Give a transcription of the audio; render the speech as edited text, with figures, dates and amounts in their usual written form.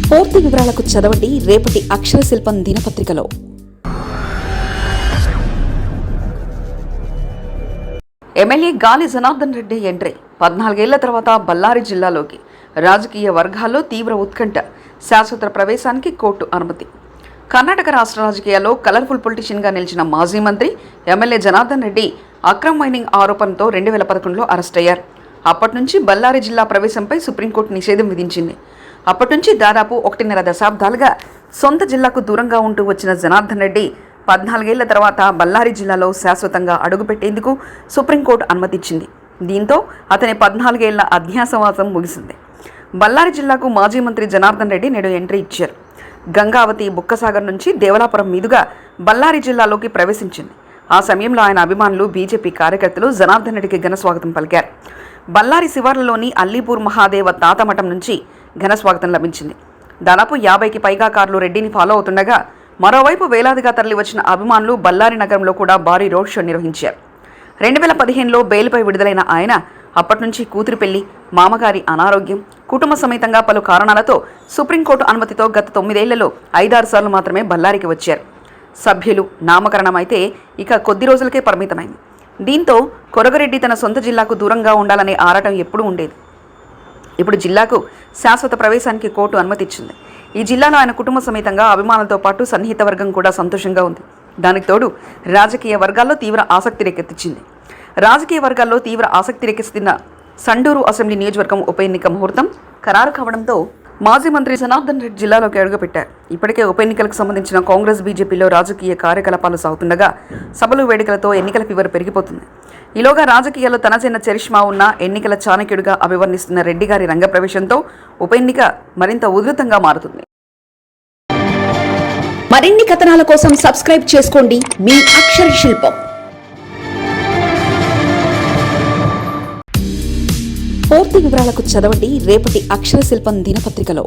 పూర్తి వివరాలకు చదవండి రేపటి అక్షర శిల్పం దినపత్రికలో. ఎమ్మెల్యే గాలి జనార్దన్ రెడ్డి ఎంట్రీ 14 ఏళ్ల తర్వాత బళ్ళారి జిల్లాలోకి. రాజకీయ వర్గాల్లో తీవ్ర ఉత్కంఠ. శాశ్వత ప్రవేశానికి కోర్టు అనుమతి. కర్ణాటక రాష్ట్ర రాజకీయాల్లో కలర్ఫుల్ పొలిటీషియన్గా నిలిచిన మాజీ మంత్రి ఎమ్మెల్యే జనార్దన్ రెడ్డి అక్రమ్ మైనింగ్ ఆరోపణతో 2011లో అరెస్ట్ అయ్యారు. అప్పటి నుంచి బళ్ళారి జిల్లా ప్రవేశంపై సుప్రీంకోర్టు నిషేధం విధించింది. అప్పటి నుంచి దాదాపు 1.5 దశాబ్దాలుగా సొంత జిల్లాకు దూరంగా ఉంటూ వచ్చిన జనార్దన్ రెడ్డి 14 ఏళ్ల తర్వాత బళ్ళారి జిల్లాలో శాశ్వతంగా అడుగుపెట్టేందుకు సుప్రీంకోర్టు అనుమతిచ్చింది. దీంతో అతని 14 ఏళ్ల అజ్ఞాతవాసం ముగిసింది. బళ్ళారి జిల్లాకు మాజీ మంత్రి జనార్దన్ రెడ్డి నేడు ఎంట్రీ ఇచ్చారు. గంగావతి బుక్కసాగర్ నుంచి దేవలాపురం మీదుగా బళ్ళారి జిల్లాలోకి ప్రవేశించింది. ఆ సమయంలో ఆయన అభిమానులు, బీజేపీ కార్యకర్తలు జనార్దన్ రెడ్డికి ఘనస్వాగతం పలికారు. బళ్ళారి శివార్లలోని అల్లీపూర్ మహాదేవ తాతమఠం నుంచి ఘనస్వాగతం లభించింది. దాదాపు 50కి పైగా కార్లు రెడ్డిని ఫాలో అవుతుండగా మరోవైపు వేలాదిగా తరలివచ్చిన అభిమానులు బళ్ళారి నగరంలో కూడా భారీ రోడ్ షో నిర్వహించారు. 2015లో బెయిల్పై విడుదలైన ఆయన అప్పటి నుంచి కూతురి పెళ్లి, మామగారి అనారోగ్యం, కుటుంబ సమేతంగా పలు కారణాలతో సుప్రీంకోర్టు అనుమతితో గత 9 ఏళ్లలో 5-6 సార్లు మాత్రమే బళ్ళారికి వచ్చారు. సభ్యులు నామకరణం అయితే ఇక కొద్ది రోజులకే పరిమితమైంది. దీంతో కొరగరెడ్డి తన సొంత జిల్లాకు దూరంగా ఉండాలనే ఆరాటం ఎప్పుడూ ఉండేది. ఇప్పుడు జిల్లాకు శాశ్వత ప్రవేశానికి కోర్టు అనుమతిచ్చింది. ఈ జిల్లాలో ఆయన కుటుంబ సమేతంగా అభిమానులతో పాటు సన్నిహిత వర్గం కూడా సంతోషంగా ఉంది. దానికి తోడు రాజకీయ వర్గాల్లో తీవ్ర ఆసక్తి రేకెత్తిస్తున్న సండూరు అసెంబ్లీ నియోజకవర్గం ఉప ఎన్నిక ముహూర్తం ఖరారు కావడంతో మాజీ మంత్రి జనార్దన్ రెడ్డి జిల్లాలోకి అడుగుపెట్టారు. ఇప్పటికే ఉప ఎన్నికలకు సంబంధించిన కాంగ్రెస్, బీజేపీలో రాజకీయ కార్యకలాపాలు సాగుతుండగా సభలు, వేడుకలతో ఎన్నికల ఫీవర్ పెరిగిపోతుంది. ఈలోగా రాజకీయాల్లో తనదైన చరిష్మా ఉన్న ఎన్నికల చాణక్యుడిగా అభివర్ణిస్తున్న రెడ్డి గారి రంగప్రవేశంతో ఉప ఎన్నిక మరింత ఉధృతంగా మారుతుంది. మరిన్ని కథనాల కోసం సబ్స్క్రైబ్ చేసుకోండి మీ అక్షర శిల్పం. పూర్తి వివరాలకు చదవండి రేపటి అక్షర శిల్పం దినపత్రికలో.